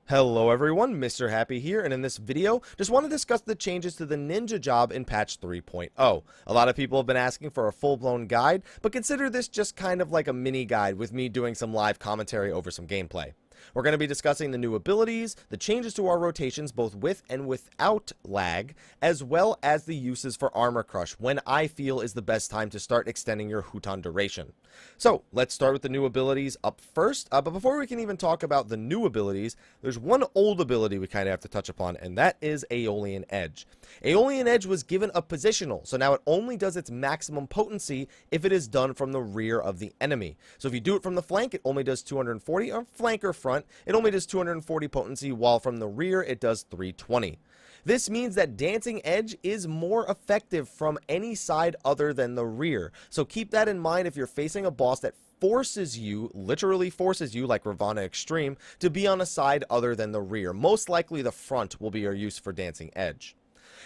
Hello everyone, Mr. Happy here, and in this video, just want to discuss the changes to the ninja job in patch 3.0. A lot of people have been asking for a full-blown guide, but consider this just kind of like a mini guide with me doing some live commentary over some gameplay. We're going to be discussing the new abilities, the changes to our rotations both with and without lag, as well as the uses for Armor Crush, when I feel is the best time to start extending your Huton duration. So, let's start with the new abilities up first, but before we can even talk about the new abilities, there's one old ability we kind of have to touch upon, and that is Aeolian Edge. Aeolian Edge was given a positional, so now it only does its maximum potency if it is done from the rear of the enemy. So if you do it from the flank, it only does 240, or flank or front, it only does 240 potency, while from the rear, it does 320. This means that Dancing Edge is more effective from any side other than the rear. So keep that in mind if you're facing a boss that forces you, literally forces you, like Ravana Extreme, to be on a side other than the rear. Most likely the front will be your use for Dancing Edge.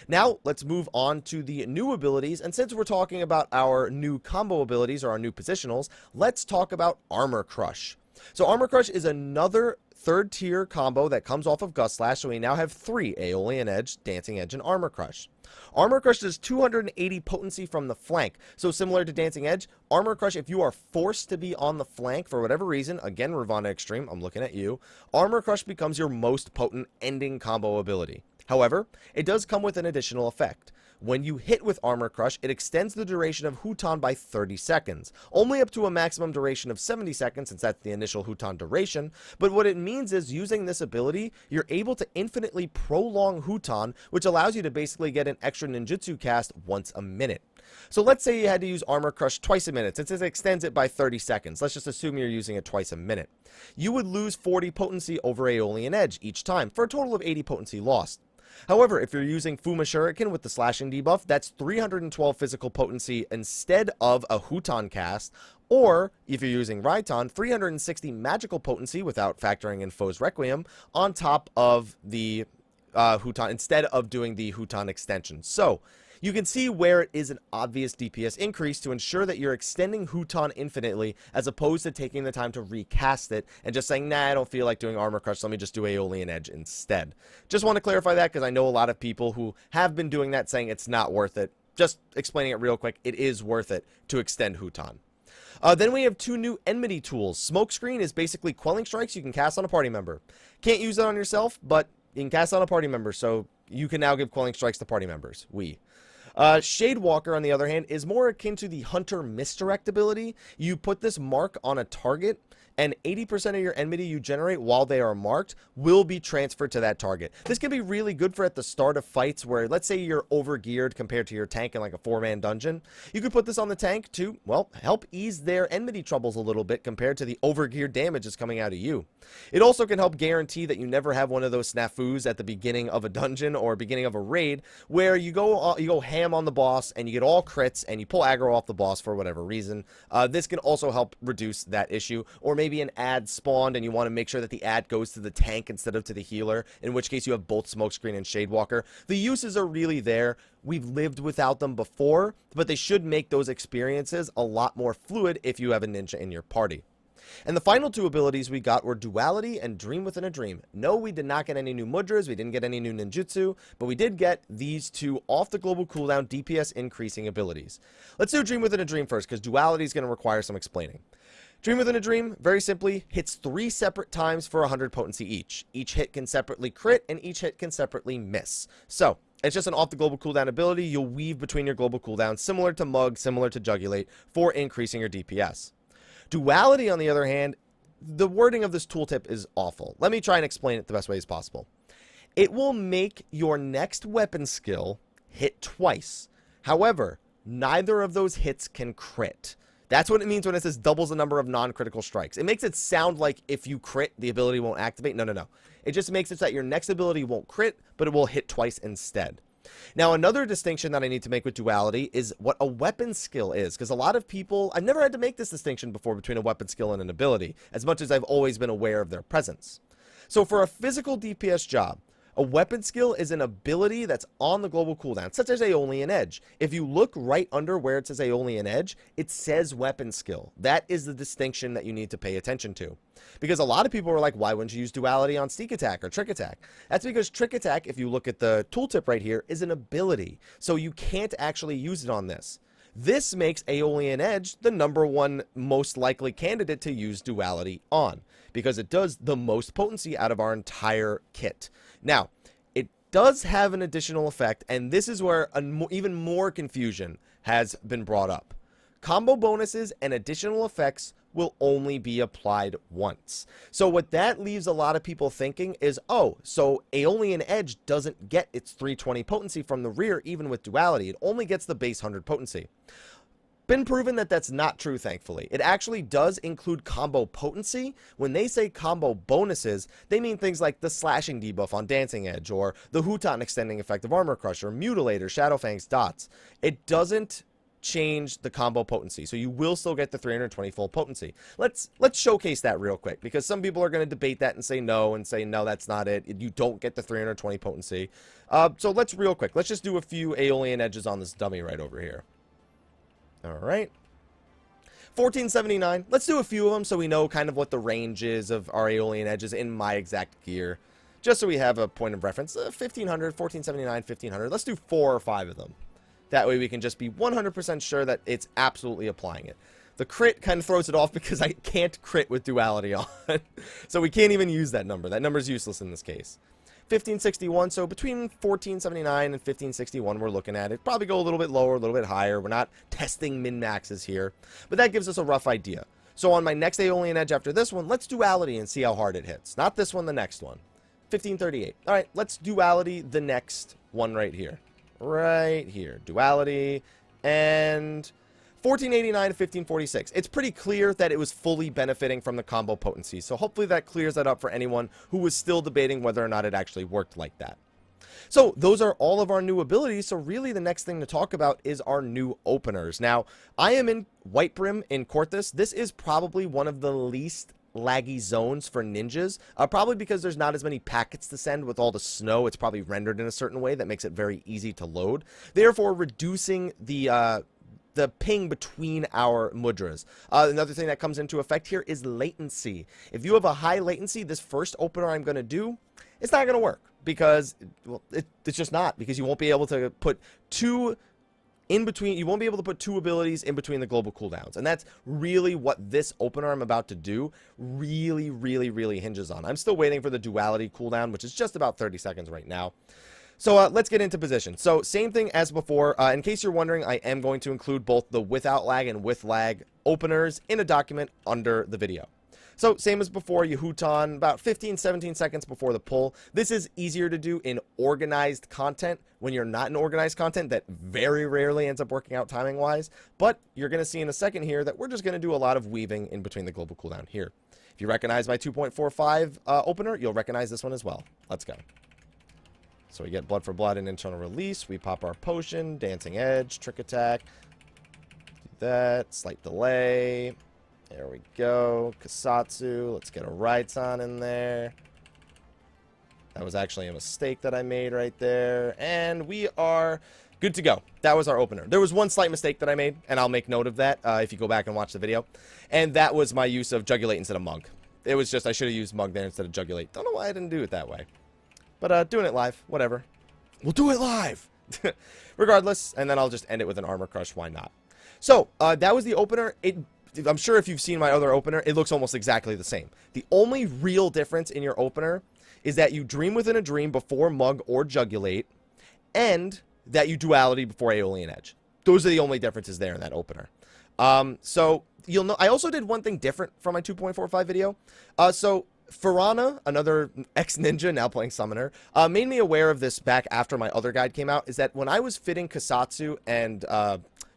Now, let's move on to the new abilities, and since we're talking about our new combo abilities, or our new positionals, let's talk about Armor Crush. So Armor Crush is another third tier combo that comes off of Gust Slash, so we now have 3, Aeolian Edge, Dancing Edge, and Armor Crush. Armor Crush does 280 potency from the flank, so similar to Dancing Edge, Armor Crush, if you are forced to be on the flank for whatever reason, again Ravana Extreme, I'm looking at you, Armor Crush becomes your most potent ending combo ability. However, it does come with an additional effect. When you hit with Armor Crush, it extends the duration of Huton by 30 seconds, only up to a maximum duration of 70 seconds since that's the initial Huton duration, but what it means is using this ability, you're able to infinitely prolong Huton, which allows you to basically get an extra ninjutsu cast once a minute. So let's say you had to use Armor Crush twice a minute, since it extends it by 30 seconds. Let's just assume you're using it twice a minute. You would lose 40 potency over Aeolian Edge each time, for a total of 80 potency lost. However, if you're using Fuma Shuriken with the slashing debuff, that's 312 physical potency instead of a Huton cast, or if you're using Raiton, 360 magical potency without factoring in Foe's Requiem on top of the Huton, instead of doing the Huton extension. So, you can see where it is an obvious DPS increase to ensure that you're extending Huton infinitely, as opposed to taking the time to recast it and just saying, nah, I don't feel like doing Armor Crush, so let me just do Aeolian Edge instead. Just want to clarify that, because I know a lot of people who have been doing that saying it's not worth it. Just explaining it real quick, it is worth it to extend Huton. Then we have 2 new enmity tools. Smokescreen is basically quelling strikes you can cast on a party member. Can't use it on yourself, but you can cast on a party member, so you can now give quelling strikes to party members. Shadewalker, on the other hand, is more akin to the Hunter Misdirect ability. You put this mark on a target, and 80% of your enmity you generate while they are marked will be transferred to that target. This can be really good for at the start of fights where, let's say you're overgeared compared to your tank in like a 4-man dungeon. You could put this on the tank to, well, help ease their enmity troubles a little bit compared to the overgeared damage that's coming out of you. It also can help guarantee that you never have one of those snafus at the beginning of a dungeon or beginning of a raid where you go ham on the boss and you get all crits and you pull aggro off the boss for whatever reason. This can also help reduce that issue, or maybe an ad spawned and you want to make sure that the ad goes to the tank instead of to the healer, in which case you have both Smokescreen and Shadewalker. The uses are really there. We've lived without them before, but they should make those experiences a lot more fluid if you have a ninja in your party. And the final 2 abilities we got were Duality and Dream Within a Dream. No, we did not get any new mudras, we didn't get any new ninjutsu, but we did get these 2 off the global cooldown DPS increasing abilities. Let's do Dream Within a Dream first, because Duality is going to require some explaining. Dream Within a Dream, very simply, hits 3 separate times for 100 potency each. Each hit can separately crit, and each hit can separately miss. So, it's just an off the global cooldown ability. You'll weave between your global cooldowns, similar to Mug, similar to Jugulate, for increasing your DPS. Duality, on the other hand, the wording of this tooltip is awful. Let me try and explain it the best way as possible. It will make your next weapon skill hit twice. However, neither of those hits can crit. That's what it means when it says doubles the number of non-critical strikes. It makes it sound like if you crit, the ability won't activate. No, no, no. It just makes it so that your next ability won't crit, but it will hit twice instead. Now, another distinction that I need to make with Duality is what a weapon skill is, because a lot of people, I've never had to make this distinction before between a weapon skill and an ability, as much as I've always been aware of their presence. So for a physical DPS job, A weapon skill is an ability that's on the global cooldown, such as Aeolian Edge. If you look right under where it says Aeolian Edge, it says weapon skill. That is the distinction that you need to pay attention to. Because a lot of people are like, why wouldn't you use duality on sneak attack or trick attack? That's because trick attack, if you look at the tooltip right here, is an ability. So you can't actually use it on this. This makes Aeolian Edge the #1 most likely candidate to use duality on, because it does the most potency out of our entire kit. Now, it does have an additional effect, and this is where even more confusion has been brought up. Combo bonuses and additional effects will only be applied once. So what that leaves a lot of people thinking is, oh, so Aeolian Edge doesn't get its 320 potency from the rear, even with duality. It only gets the base 100 potency. Been proven that that's not true, thankfully. It actually does include combo potency. When they say combo bonuses, they mean things like the slashing debuff on Dancing Edge, or the Huton extending effect of Armor Crusher, Mutilator, Shadowfang's dots. It doesn't change the combo potency, so you will still get the 320 full potency. Let's showcase that real quick, because some people are going to debate that and say no, that's not it. You don't get the 320 potency. So let's just do a few Aeolian Edges on this dummy right over here. All right, 1479. Let's do a few of them so we know kind of what the range is of our Aeolian Edges in my exact gear, just so we have a point of reference. 1500, 1479, 1500. Let's do 4 or 5 of them. That way we can just be 100% sure that it's absolutely applying it. The crit kind of throws it off because I can't crit with duality on. So we can't even use that number. That number is useless in this case. 1561, so between 1479 and 1561 we're looking at it. Probably go a little bit lower, a little bit higher. We're not testing min-maxes here. But that gives us a rough idea. So on my next Aeolian Edge after this one, let's duality and see how hard it hits. Not this one, the next one. 1538. All right, let's duality the next one right here. Right here, duality, and 1489 to 1546. It's pretty clear that it was fully benefiting from the combo potency, so hopefully that clears that up for anyone who was still debating whether or not it actually worked like that. So those are all of our new abilities, so really the next thing to talk about is our new openers. Now, I am in White Brim in Corthus. This is probably one of the least laggy zones for ninjas, probably because there's not as many packets to send with all the snow. It's probably rendered in a certain way that makes it very easy to load, therefore reducing the ping between our mudras. Another thing that comes into effect here is latency. If you have a high latency, this first opener I'm going to do, it's not going to work, because well, it's just not, because you won't be able to put two in between. You won't be able to put 2 abilities in between the global cooldowns, and that's really what this opener I'm about to do really hinges on. I'm still waiting for the duality cooldown, which is just about 30 seconds right now. So let's get into position. So same thing as before. In case you're wondering, I am going to include both the without lag and with lag openers in a document under the video. So same as before, you Huton about 15-17 seconds before the pull. This is easier to do in organized content. When you're not in organized content, that very rarely ends up working out timing wise, but you're going to see in a second here that we're just going to do a lot of weaving in between the global cooldown here. If you recognize my 2.45 opener, you'll recognize this one as well. Let's go. So we get blood for blood and internal release. We pop our potion, dancing edge, trick attack. Do that, slight delay. There we go. Kasatsu. Let's get a Raiton in there. That was actually a mistake that I made right there. And we are good to go. That was our opener. There was one slight mistake that I made, and I'll make note of that if you go back and watch the video. And that was my use of Jugulate instead of Mug. It was just, I should have used Mug there instead of Jugulate. Don't know why I didn't do it that way. But doing it live, whatever. We'll do it live! Regardless, and then I'll just end it with an Armor Crush. Why not? So, that was the opener. I'm sure if you've seen my other opener, it looks almost exactly the same. The only real difference in your opener is that you dream within a dream before Mug or Jugulate, and that you duality before Aeolian Edge. Those are the only differences there in that opener. So, you'll know, I also did one thing different from my 2.45 video. So, Farana, another ex-ninja, now playing Summoner, made me aware of this back after my other guide came out, is that when I was fitting Kasatsu and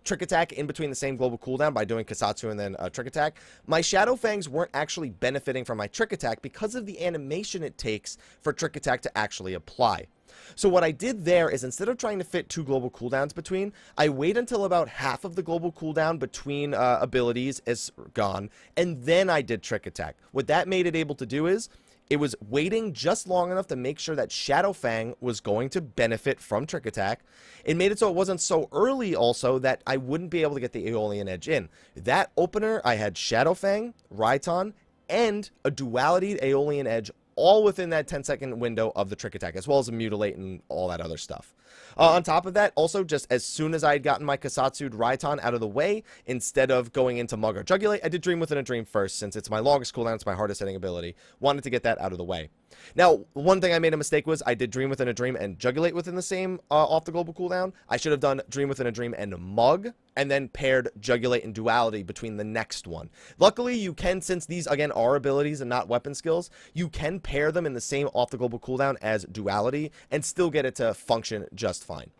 Trick Attack in between the same global cooldown by doing Kasatsu and then Trick Attack, my Shadowfangs weren't actually benefiting from my Trick Attack because of the animation it takes for Trick Attack to actually apply. So what I did there is, instead of trying to fit 2 global cooldowns between, I wait until about half of the global cooldown between abilities is gone, and then I did Trick Attack. What that made it able to do is, It was waiting just long enough to make sure that Shadow Fang was going to benefit from Trick Attack. It made it so it wasn't so early also that I wouldn't be able to get the Aeolian Edge in. That opener, I had Shadow Fang, Raiton, and a Duality Aeolian Edge all within that 10-second window of the Trick Attack, as well as a Mutilate and all that other stuff. On top of that, also, just as soon as I had gotten my Kasatsu'd Raiton out of the way, instead of going into Mug or Jugulate, I did Dream Within a Dream first, since it's my longest cooldown, it's my hardest hitting ability. Wanted to get that out of the way. Now, one thing I made a mistake was I did Dream Within a Dream and Jugulate within the same off the global cooldown. I should have done Dream Within a Dream and Mug, and then paired Jugulate and Duality between the next one. Luckily, you can, since these, again, are abilities and not weapon skills, you can pair them in the same off the global cooldown as Duality and still get it to function just fine.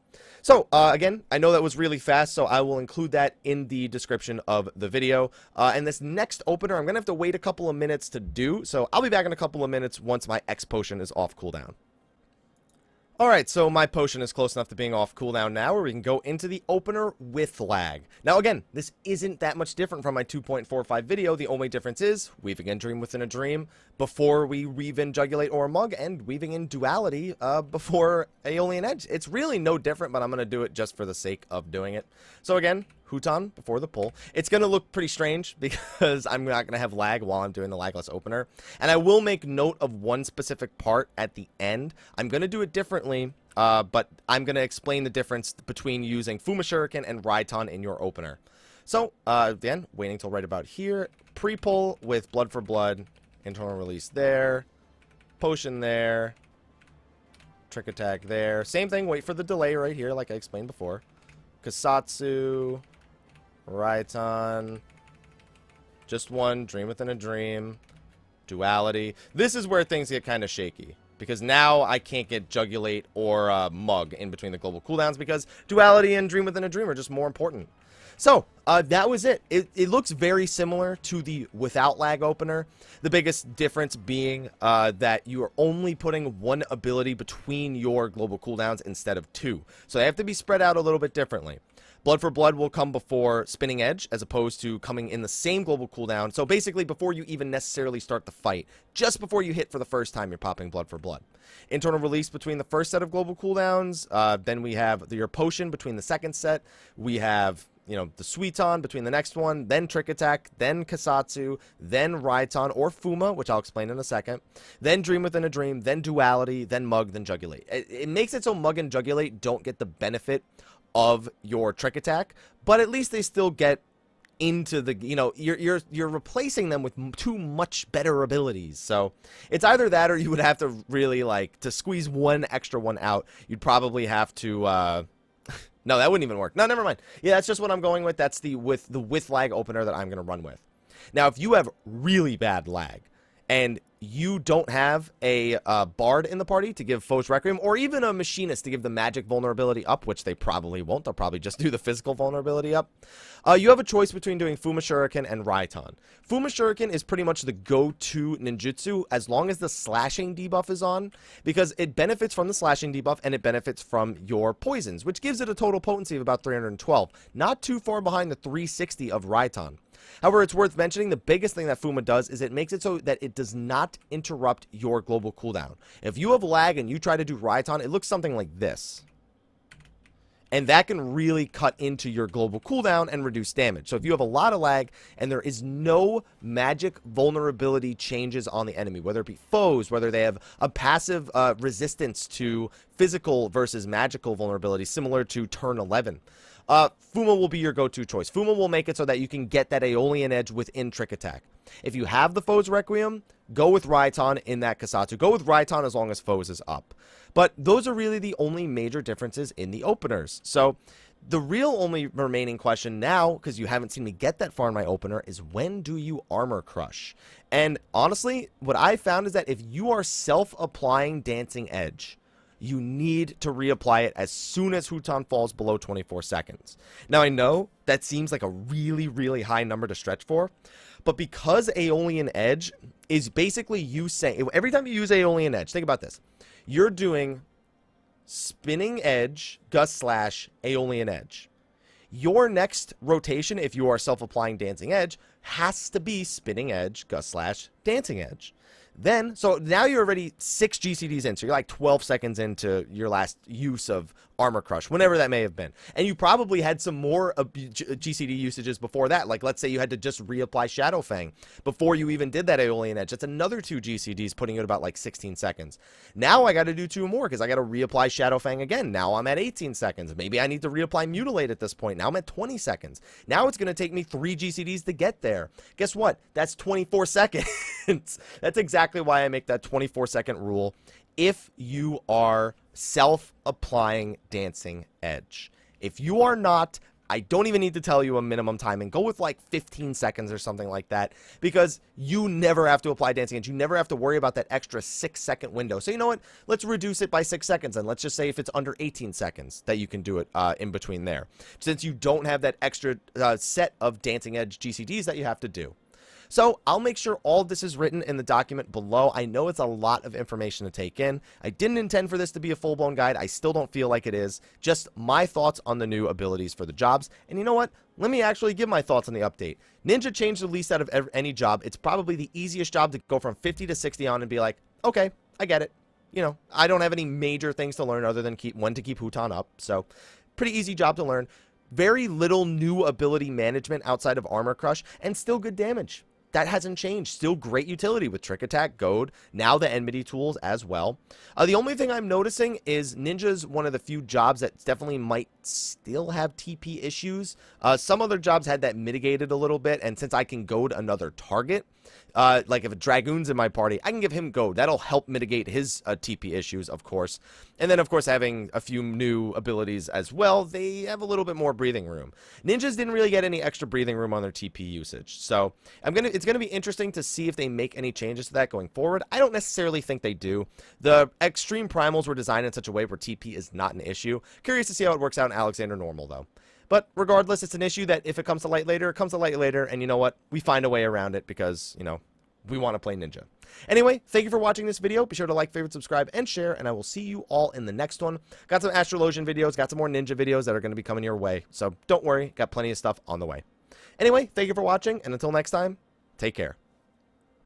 So, again, I know that was really fast, so I will include that in the description of the video. And this next opener, I'm going to have to wait a couple of minutes to do, so I'll be back in a couple of minutes once my X potion is off cooldown. Alright, so my potion is close enough to being off cooldown now, where we can go into the opener with lag. Now again, this isn't that much different from my 2.45 video. The only difference is weaving in Dream Within a Dream before we weave in Jugulate or Mug, and weaving in Duality before Aeolian Edge. It's really no different, but I'm going to do it just for the sake of doing it. So again, Huton before the pull. It's going to look pretty strange because I'm not going to have lag while I'm doing the lagless opener. And I will make note of one specific part at the end. I'm going to do it differently, but I'm going to explain the difference between using Fuma Shuriken and Raiton in your opener. So, again, waiting till right about here. Pre-pull with Blood for Blood. Internal release there. Potion there. Trick Attack there. Same thing, wait for the delay right here like I explained before. Kasatsu. Raiton. Just one. Dream Within a Dream. Duality. This is where things get kind of shaky, because now I can't get Jugulate or Mug in between the global cooldowns because Duality and Dream Within a Dream are just more important. So, that was it. It looks very similar to the without lag opener. The biggest difference being that you are only putting one ability between your global cooldowns instead of two. So they have to be spread out a little bit differently. Blood for Blood will come before Spinning Edge, as opposed to coming in the same global cooldown. So basically, before you even necessarily start the fight, just before you hit for the first time, you're popping Blood for Blood. Internal release between the first set of global cooldowns. Then we have your Potion between the second set. We have, you know, the Suiton between the next one, then Trick Attack, then Kasatsu, then Raiton or Fuma, which I'll explain in a second, then Dream Within a Dream, then Duality, then Mug, then Jugulate. It makes it so Mug and Jugulate don't get the benefit of your Trick Attack, but at least they still get into the, you know, you're replacing them with two much better abilities. So it's either that, or you would have to really, like, to squeeze one extra one out, you'd probably have to no, that wouldn't even work. No, never mind. Yeah, that's just what I'm going with. That's the with lag opener that I'm going to run with. Now, if you have really bad lag and you don't have a bard in the party to give Foes Requiem, or even a machinist to give the magic vulnerability up, which they probably won't, they'll probably just do the physical vulnerability up, you have a choice between doing Fuma Shuriken and Raiton. Fuma Shuriken is pretty much the go-to ninjutsu as long as the slashing debuff is on, because it benefits from the slashing debuff and it benefits from your poisons, which gives it a total potency of about 312, not too far behind the 360 of Raiton. However, it's worth mentioning the biggest thing that Fuma does is it makes it so that it does not interrupt your global cooldown. If you have lag and you try to do Raiton, it looks something like this. And that can really cut into your global cooldown and reduce damage. So if you have a lot of lag and there is no magic vulnerability changes on the enemy, whether it be foes, whether they have a passive resistance to physical versus magical vulnerability similar to turn 11, Fuma will be your go-to choice. Fuma will make it so that you can get that Aeolian Edge within Trick Attack. If you have the Foes Requiem, go with Raiton in that Kasatsu. Go with Raiton as long as Foes is up. But those are really the only major differences in the openers. So the real only remaining question now, because you haven't seen me get that far in my opener, is when do you Armor Crush? And honestly, what I found is that if you are self-applying Dancing Edge, you need to reapply it as soon as Huton falls below 24 seconds. Now, I know that seems like a really, really high number to stretch for, but because Aeolian Edge is basically you saying, every time you use Aeolian Edge, think about this. You're doing Spinning Edge, Gust Slash, Aeolian Edge. Your next rotation, if you are self-applying Dancing Edge, has to be Spinning Edge, Gust Slash, Dancing Edge. Then, so now you're already 6 GCDs in, so you're like 12 seconds into your last use of Armor Crush, whenever that may have been. And you probably had some more GCD usages before that, like let's say you had to just reapply Shadow Fang before you even did that Aeolian Edge. That's another 2 GCDs, putting you at about like 16 seconds. Now I got to do 2 more because I got to reapply Shadow Fang again. Now I'm at 18 seconds. Maybe I need to reapply Mutilate at this point. Now I'm at 20 seconds. Now it's going to take me 3 GCDs to get there. Guess what? That's 24 seconds. That's exactly why I make that 24-second rule if you are self-applying Dancing Edge. If you are not, I don't even need to tell you a minimum timing. Go with like 15 seconds or something like that, because you never have to apply Dancing Edge. You never have to worry about that extra 6-second window. So you know what? Let's reduce it by 6 seconds, and let's just say if it's under 18 seconds that you can do it in between there, since you don't have that extra set of Dancing Edge GCDs that you have to do. So I'll make sure all of this is written in the document below. I know it's a lot of information to take in. I didn't intend for this to be a full-blown guide. I still don't feel like it is. Just my thoughts on the new abilities for the jobs. And you know what? Let me actually give my thoughts on the update. Ninja changed the least out of any job. It's probably the easiest job to go from 50 to 60 on and be like, okay, I get it. You know, I don't have any major things to learn other than when to keep Huton up. So pretty easy job to learn. Very little new ability management outside of Armor Crush, and still good damage. That hasn't changed. Still great utility with Trick Attack, Goad, now the Enmity tools as well. The only thing I'm noticing is Ninja's one of the few jobs that definitely might still have TP issues. Some other jobs had that mitigated a little bit, and since I can Goad another target, like if a Dragoon's in my party, I can give him Goad. That'll help mitigate his TP issues, of course. And then, of course, having a few new abilities as well, they have a little bit more breathing room. Ninjas didn't really get any extra breathing room on their TP usage. So it's going to be interesting to see if they make any changes to that going forward. I don't necessarily think they do. The Extreme Primals were designed in such a way where TP is not an issue. Curious to see how it works out in Alexander Normal, though. But regardless, it's an issue that if it comes to light later, it comes to light later. And you know what? We find a way around it because, you know, we want to play Ninja. Anyway, thank you for watching this video. Be sure to like, favorite, subscribe, and share. And I will see you all in the next one. Got some Astrologian videos, got some more Ninja videos that are going to be coming your way. So don't worry, got plenty of stuff on the way. Anyway, thank you for watching. And until next time, take care.